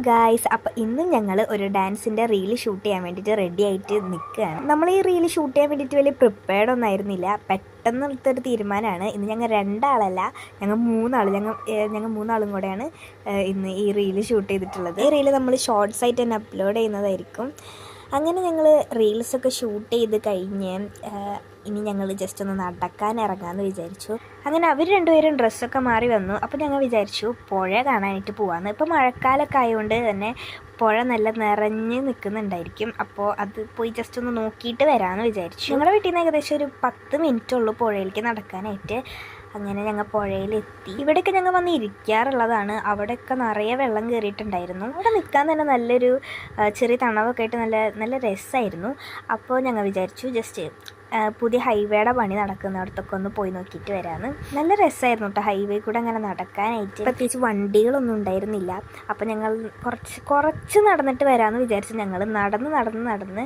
Guys, അപ്പോൾ ഇന്നും ഞങ്ങൾ ഒരു ഡാൻസിൻ്റെ റീല് ഷൂട്ട് ചെയ്യാൻ വേണ്ടിയിട്ട് റെഡി ആയിട്ട് നിൽക്കുകയാണ്. നമ്മൾ ഈ റീല് ഷൂട്ട് ചെയ്യാൻ വേണ്ടിയിട്ട് വലിയ പ്രിപ്പയർഡ് ഒന്നും ആയിരുന്നില്ല. പെട്ടെന്ന് എടുത്തൊരു തീരുമാനമാണ്. ഇന്ന് ഞങ്ങൾ രണ്ടാളല്ല, ഞങ്ങൾ മൂന്നാളും കൂടെയാണ് ഇന്ന് ഈ റീല് ഷൂട്ട് ചെയ്തിട്ടുള്ളത്. ഈ റീല് നമ്മൾ ഷോർട്സ് ആയിട്ട് തന്നെ അപ്ലോഡ് ചെയ്യുന്നതായിരിക്കും. അങ്ങനെ ഞങ്ങൾ റീൽസൊക്കെ ഷൂട്ട് ചെയ്ത് കഴിഞ്ഞ് ഇനി ഞങ്ങൾ ജസ്റ്റ് ഒന്ന് നടക്കാൻ ഇറങ്ങാമെന്ന് വിചാരിച്ചു. അങ്ങനെ അവർ രണ്ടുപേരും ഡ്രസ്സൊക്കെ മാറി വന്നു. അപ്പോൾ ഞങ്ങൾ വിചാരിച്ചു പുഴ കാണാനായിട്ട് പോകാമെന്ന്. ഇപ്പോൾ മഴക്കാലമൊക്കെ ആയതുകൊണ്ട് തന്നെ പുഴ നല്ല നിറഞ്ഞ് നിൽക്കുന്നുണ്ടായിരിക്കും. അപ്പോൾ അത് പോയി ജസ്റ്റ് ഒന്ന് നോക്കിയിട്ട് വരാമെന്ന് വിചാരിച്ചു. ഞങ്ങളുടെ വീട്ടിൽ നിന്ന് ഏകദേശം ഒരു 10 മിനിറ്റുള്ളൂ പുഴയിലേക്ക് നടക്കാനായിട്ട്. അങ്ങനെ ഞങ്ങൾ പുഴയിലെത്തി. ഇവിടെയൊക്കെ ഞങ്ങൾ വന്ന് ഇരിക്കാറുള്ളതാണ്. അവിടെയൊക്കെ നിറയെ വെള്ളം കയറിയിട്ടുണ്ടായിരുന്നു. അവിടെ നിൽക്കാൻ തന്നെ നല്ലൊരു ചെറിയ തണവൊക്കെ ആയിട്ട് നല്ല രസമായിരുന്നു. അപ്പോൾ ഞങ്ങൾ വിചാരിച്ചു ജസ്റ്റ് പുതിയ ഹൈവേയുടെ പണി നടക്കുന്നിടത്തൊക്കെ ഒന്ന് പോയി നോക്കിയിട്ട് വരാമെന്ന്. നല്ല രസമായിരുന്നു കേട്ടോ ഹൈവേ കൂടെ അങ്ങനെ നടക്കാനായിട്ട്. പ്രത്യേകിച്ച് വണ്ടികളൊന്നും ഉണ്ടായിരുന്നില്ല. അപ്പോൾ ഞങ്ങൾ കുറച്ച് നടന്നിട്ട് വരാമെന്ന് വിചാരിച്ചു. ഞങ്ങൾ നടന്ന്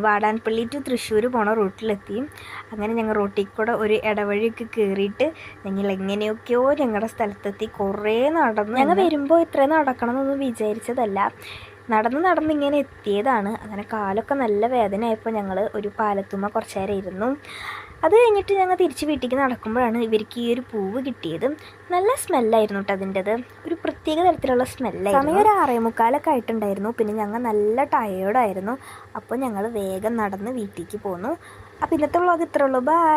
വാടാൻപള്ളി ടു തൃശ്ശൂർ പോണ റൂട്ടിലെത്തി. അങ്ങനെ ഞങ്ങൾ റോട്ടിൽ കൂടെ ഒരു ഇടവഴിയൊക്കെ കയറിയിട്ട് ഞങ്ങൾ എങ്ങനെയൊക്കെയോ ഞങ്ങളുടെ സ്ഥലത്തെത്തി. കുറേ നടന്നു. ഞങ്ങൾ വരുമ്പോൾ ഇത്രയും നടക്കണമെന്നൊന്നും വിചാരിച്ചതല്ല. നടന്ന് ഇങ്ങനെ എത്തിയതാണ്. അങ്ങനെ കാലൊക്കെ നല്ല വേദനയായപ്പോൾ ഞങ്ങൾ ഒരു പാലത്തുമ്മ കുറച്ച് നേരം ഇരുന്നു. അത് കഴിഞ്ഞിട്ട് ഞങ്ങൾ തിരിച്ച് വീട്ടിലേക്ക് നടക്കുമ്പോഴാണ് ഇവർക്ക് ഈ ഒരു പൂവ് കിട്ടിയത്. നല്ല സ്മെല്ലായിരുന്നു കേട്ടോ അതിൻ്റെത്. ഒരു പ്രത്യേക തരത്തിലുള്ള സ്മെല്ലായിരുന്നു. സമയം ഒരു 6:45 ആയിട്ടുണ്ടായിരുന്നു. പിന്നെ ഞങ്ങൾ നല്ല ടയേർഡായിരുന്നു. അപ്പോൾ ഞങ്ങൾ വേഗം നടന്ന് വീട്ടിലേക്ക് പോന്നു. അപ്പോൾ ഇന്നത്തെ വ്ളോഗ് ഇത്രേ ഉള്ളൂ. ബൈ.